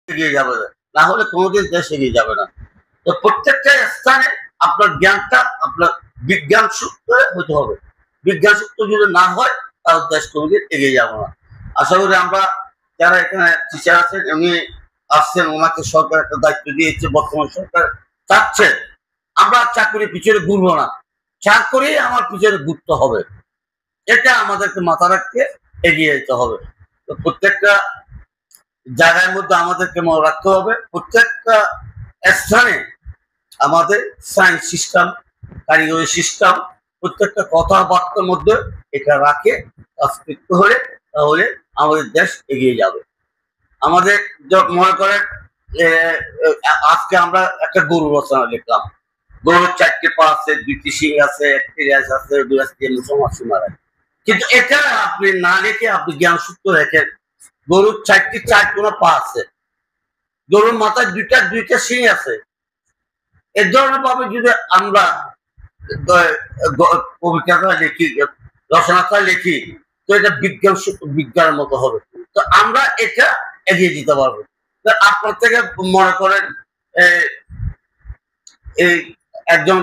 এগিয়ে যাবে না, না হলে কোনোদিন দেশ এগিয়ে যাবে না। তো প্রত্যেকটা স্থানে আপনার জ্ঞানটা আপনার বিজ্ঞান সূত্রে হতে হবে। বিজ্ঞান সূত্র যদি না হয় তাহলে দেশ কোনোদিন এগিয়ে যাবে না। আশা করি আমরা যারা এখানে টিচার আছেন উনি আসছেন, ওনাকে সরকার একটা দায়িত্ব দিয়েছে, বর্তমান সরকার চাচ্ছে আমরা চাকরির পিছনে ঘুরবো না, চাকরি আমার পিছনে ঘুরতে হবে। এটা আমাদেরকে মাথা রাখতে এগিয়ে যেতে হবে। তো প্রত্যেকটা জায়গার মধ্যে আমাদেরকে মনে রাখতে হবে, প্রত্যেকটা স্থানে আমাদের সায়েন্স সিস্টেম, কারিগরি সিস্টেম, প্রত্যেকটা কথাবার্তার মধ্যে এটা রাখে কাজ করতে হলে, তাহলে আমাদের দেশ এগিয়ে যাবে। আমাদের মনে করেন আজকে আমরা একটা গরু রচনা লিখলাম, গরুর 4টে পা আছে, 2টি শিং আছে, 1টি রেস আছে, 2টি মুসলমান আছে। কিন্তু এটা আপনি না রেখে আপনি জ্ঞান সূত্র রেখেন গরুর 4 পা আছে, গরুর মাথায় দুইটা শিং আছে। এ ধরনের ভাবে যদি আমরা কবিতাটা লিখি, রচনাটা লিখি, তো এটা বিজ্ঞানের মতো হবে। তো আমরা এটা এগিয়ে দিতে পারবো। আপনার থেকে মনে করেন এই একজন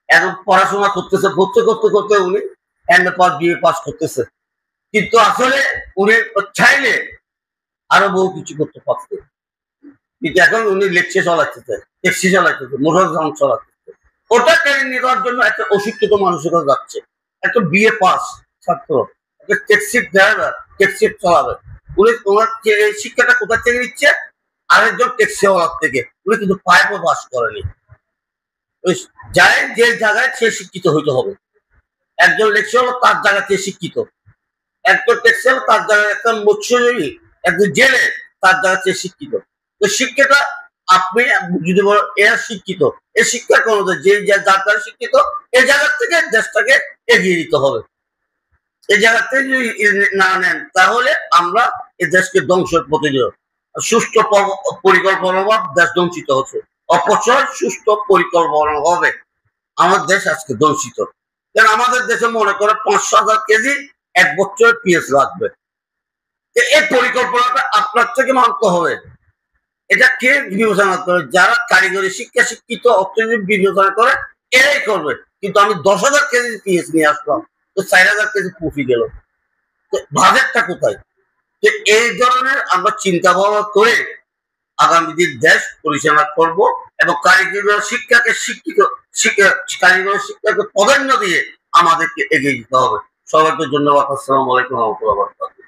এখন পড়াশোনা করতেছে, করতে করতে করতে উনি এমএ পাস, বিএ পাস করতেছে, কিন্তু আসলে উনি চাইলে আরো বহু কিছু করতে পারতেন, কিন্তু এখন উনি লেকচার চালাচ্ছে, ট্যাক্সি চালাচ্ছে, মোটর যান চালাচ্ছে। ওটা কেড়ে নেওয়ার জন্য একটা অশিক্ষিত মানুষেরা যাচ্ছে, একটা বিএ পাস ছাত্র, একটা ট্যাক্সি ড্রাইভার, ট্যাক্সি চালাবে, উনি ওনার শিক্ষাটা কোথা থেকে নিচ্ছে? আরেকজন ট্যাক্সিওয়ালার থেকে। উনি কিন্তু পাইপও পাস করেনি। যায় যে জায়গায় সে শিক্ষিত হইতে হবে। একজন লেকচারার তার জায়গাতে শিক্ষিত, একজন ট্যাক্সিওয়ালা তার জায়গায়, একটা মৎস্যজীবী, একজন জেলে তার জায়গাতে শিক্ষিত। তো শিক্ষাটা আপনি যদি বলেন এরা শিক্ষিত, এই শিক্ষার কোন যে যার দ্বারা শিক্ষিত, এই জায়গা থেকে দেশটাকে এগিয়ে দিতে হবে। এই জায়গা থেকে যদি না নেন তাহলে আমরা এই দেশকে ধ্বংসের পথে যাব। সুষ্ঠু পরিকল্পনা দেশ ধ্বংসিত হচ্ছে, অপচয় সুষ্ঠু পরিকল্পনা হবে আমার দেশ আজকে ধ্বংসিত। কারণ আমাদের দেশে মনে করে 500,000 কেজি এক বছর পিএস লাগবে। এই পরিকল্পনাটা আপনার থেকে মানতে হবে। এটা কে বিবেচনা করে? যারা কারিগরি শিক্ষা শিক্ষিত, অর্থনীতি বিবেচনা করে এরাই করবে। কিন্তু আমি 10,000 কেজি পিএস নিয়ে আসলাম, তো 4,000 কেজি কফি গেল, তো বাজেটটা কোথায়? তো এই ধরনের আমরা চিন্তা ভাবনা করে আগামী দিন দেশ পরিচালনা করব এবং কারিগরি শিক্ষাকে কারিগরি শিক্ষাকে প্রাধান্য দিয়ে আমাদেরকে এগিয়ে যেতে হবে। সবাইকে ধন্যবাদ। আসসালামু আলাইকুম ওয়া রাহমাতুল্লাহি ওয়া বারাকাতুহু।